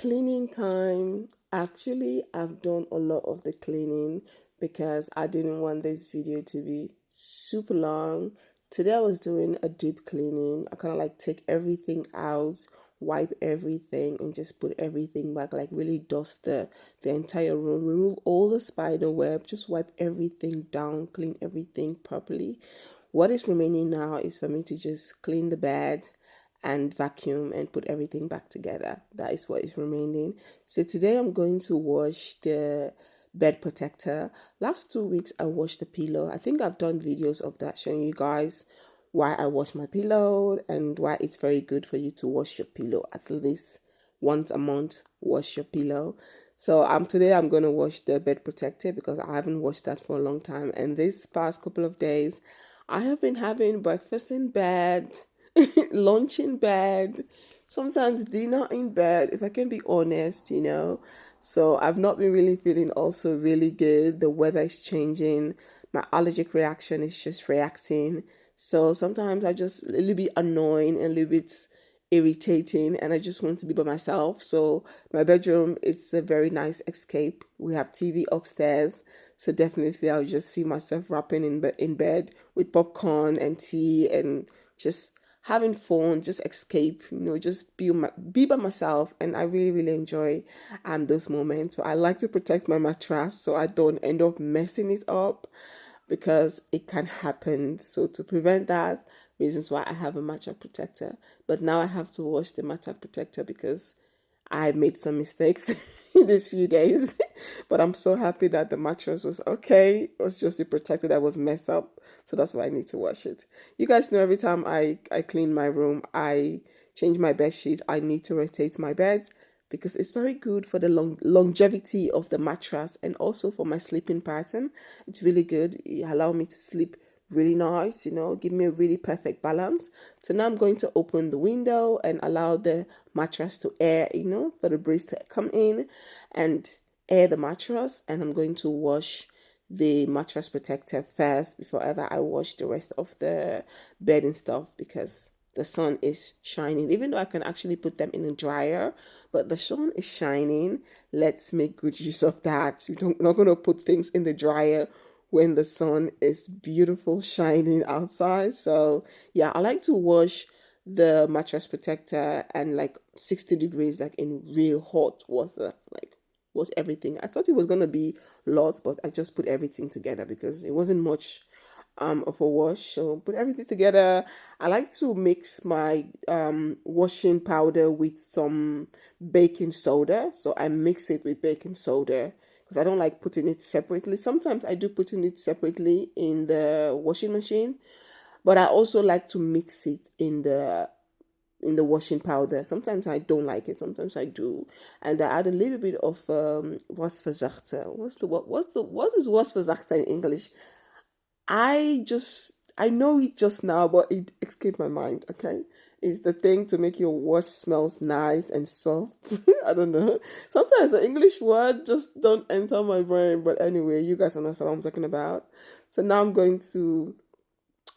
Cleaning time. Actually, I've done a lot of the cleaning because I didn't want this video to be super long. Today I was doing a deep cleaning. I kind of like take everything out, wipe everything, and just put everything back, like really dust the entire room, remove all the spider web, just wipe everything down, clean everything properly. What is remaining now is for me to just clean the bed and vacuum and put everything back together. That is what is remaining. So today I'm going to wash the bed protector. Last 2 weeks I washed the pillow. I think I've done videos of that showing you guys why I wash my pillow and why it's very good for you to wash your pillow at least once a month. Wash your pillow. So today I'm gonna wash the bed protector because I haven't washed that for a long time. And this past couple of days I have been having breakfast in bed, lunch in bed, sometimes dinner in bed, if I can be honest. So I've not been really feeling also really good. The weather is changing. My allergic reaction is just reacting. So sometimes I just a little bit annoying and a little bit irritating and I just want to be by myself. So my bedroom is a very nice escape. We have TV upstairs. So definitely I'll just see myself wrapping in bed with popcorn and tea and just having fun, just escape, just be by myself. And I really, really enjoy those moments. So I like to protect my mattress so I don't end up messing it up because it can happen. So to prevent that, reasons why I have a mattress protector. But now I have to wash the mattress protector because I made some mistakes in these few days. But I'm so happy that the mattress was okay. It was just the protector that was messed up. So that's why I need to wash it. You guys know every time I clean my room, I change my bed sheet, I need to rotate my bed because it's very good for the longevity of the mattress and also for my sleeping pattern. It's really good. It allows me to sleep really nice, give me a really perfect balance. So now I'm going to open the window and allow the mattress to air, for the breeze to come in and air the mattress. And I'm going to wash the mattress protector first before ever I wash the rest of the bed and stuff because the sun is shining. Even though I can actually put them in a dryer, but the sun is shining. Let's make good use of that. We're not going to put things in the dryer when the sun is beautiful shining outside. So yeah, I like to wash the mattress protector and like 60 degrees, like in real hot water, like wash everything. I thought it was gonna be lots, but I just put everything together because it wasn't much of a wash. So put everything together. I like to mix my washing powder with some baking soda. So I mix it with baking soda because I don't like putting it separately. Sometimes I do putting it separately in the washing machine, but I also like to mix it in the washing powder. Sometimes I don't like it, sometimes I do. And I add a little bit of wasverzachter. What is wasverzachter in English? I know it just now, but it escaped my mind, okay? It's the thing to make your wash smells nice and soft. I don't know. Sometimes the English word just don't enter my brain, but anyway, you guys understand what I'm talking about. So now I'm going to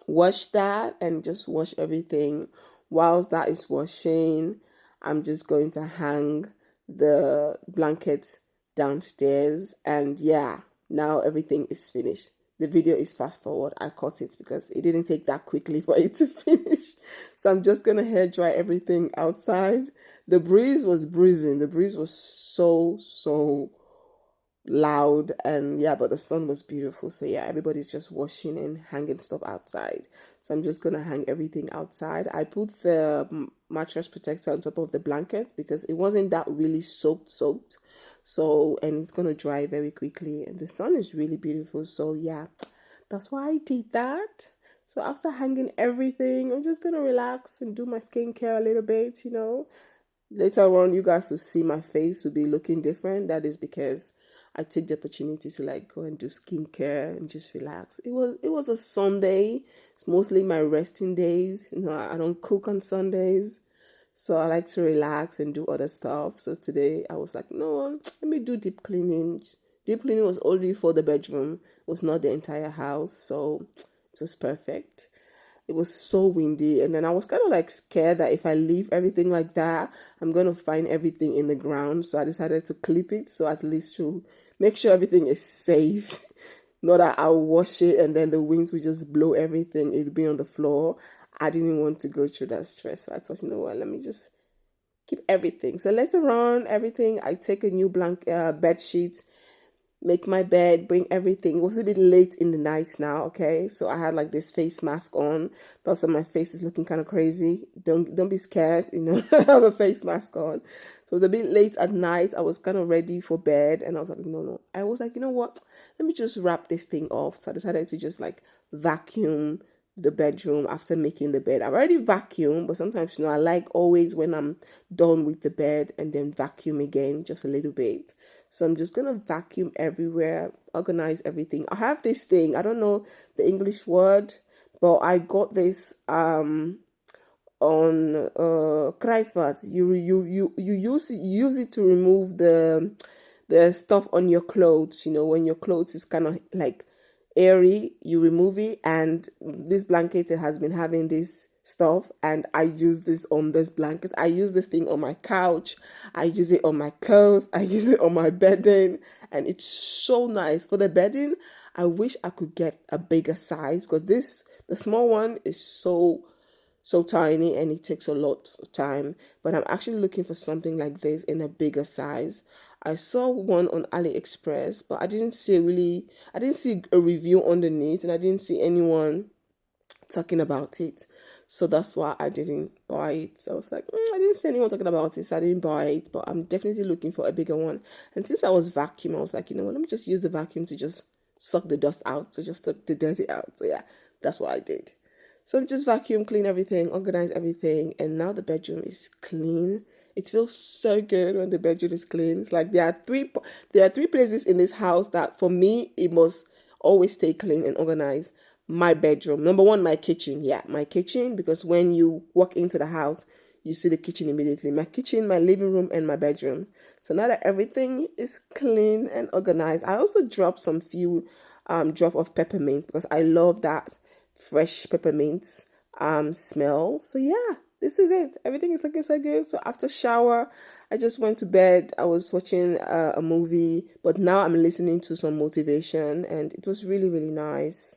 wash that and just wash everything. Whilst that is washing, I'm just going to hang the blanket downstairs and yeah, now everything is finished. The video is fast forward. I cut it because it didn't take that quickly for it to finish. So I'm just gonna hair dry everything outside. The breeze was breezing. The breeze was so loud and yeah, but the sun was beautiful. So yeah, everybody's just washing and hanging stuff outside. So I'm just gonna hang everything outside. I put the mattress protector on top of the blanket because it wasn't that really soaked. So, and it's gonna dry very quickly and the sun is really beautiful. So yeah, that's why I did that. So after hanging everything, I'm just gonna relax and do my skincare a little bit. Later on, you guys will see my face will be looking different. That is because I take the opportunity to like go and do skincare and just relax. It was a Sunday. It's mostly my resting days. I don't cook on Sundays. So I like to relax and do other stuff. So today I was like, no, let me do deep cleaning. Deep cleaning was only for the bedroom. It was not the entire house. So it was perfect. it was so windy, and then I was kind of like scared that if I leave everything like that, I'm gonna find everything in the ground. So I decided to clip it, so at least to make sure everything is safe. Not that I'll wash it and then the winds will just blow everything, it'll be on the floor. I didn't want to go through that stress, so I thought, you know what, let me just keep everything. So later on, everything, I take a new bed sheet, make my bed, bring everything. It was a bit late in the night now, okay? So I had like this face mask on. Thus my face is looking kind of crazy. Don't be scared, you know, I have a face mask on. So it was a bit late at night. I was kind of ready for bed and I was like, no. I was like, you know what? Let me just wrap this thing off. So I decided to just like vacuum the bedroom after making the bed. I've already vacuumed, but sometimes, you know, I like always when I'm done with the bed and then vacuum again just a little bit. So I'm just gonna vacuum everywhere, organize everything. I have this thing, I don't know the English word, but I got this on Kruidvat. You use it to remove the stuff on your clothes. You know, when your clothes is kind of like airy, you remove it. And this blanket, it has been having this stuff, and I use this on this blanket. I use this thing on my couch, I use it on my clothes, I use it on my bedding, and it's so nice. For the bedding, I wish I could get a bigger size, because the small one is so tiny and it takes a lot of time. But I'm actually looking for something like this in a bigger size. I saw one on AliExpress, but I didn't see a review underneath, and I didn't see anyone talking about it. So that's why I didn't buy it. So I was like, I didn't see anyone talking about it, so I didn't buy it. But I'm definitely looking for a bigger one. And since I was vacuuming, I was like, you know what, let me just use the vacuum to just suck the dust out, so just suck the dirty out. So yeah, that's what I did. So just vacuum, clean everything, organize everything, and now the bedroom is clean. It feels so good when the bedroom is clean. It's like there are three places in this house that for me it must always stay clean and organized. My bedroom, number one, my kitchen. Yeah, my kitchen, because when you walk into the house, you see the kitchen immediately. My kitchen, my living room, and my bedroom. So now that everything is clean and organized, I also dropped some few drop of peppermint, because I love that fresh peppermint smell. So yeah, this is it. Everything is looking so good. So after shower, I just went to bed. I was watching a movie, but now I'm listening to some motivation, and it was really, really nice.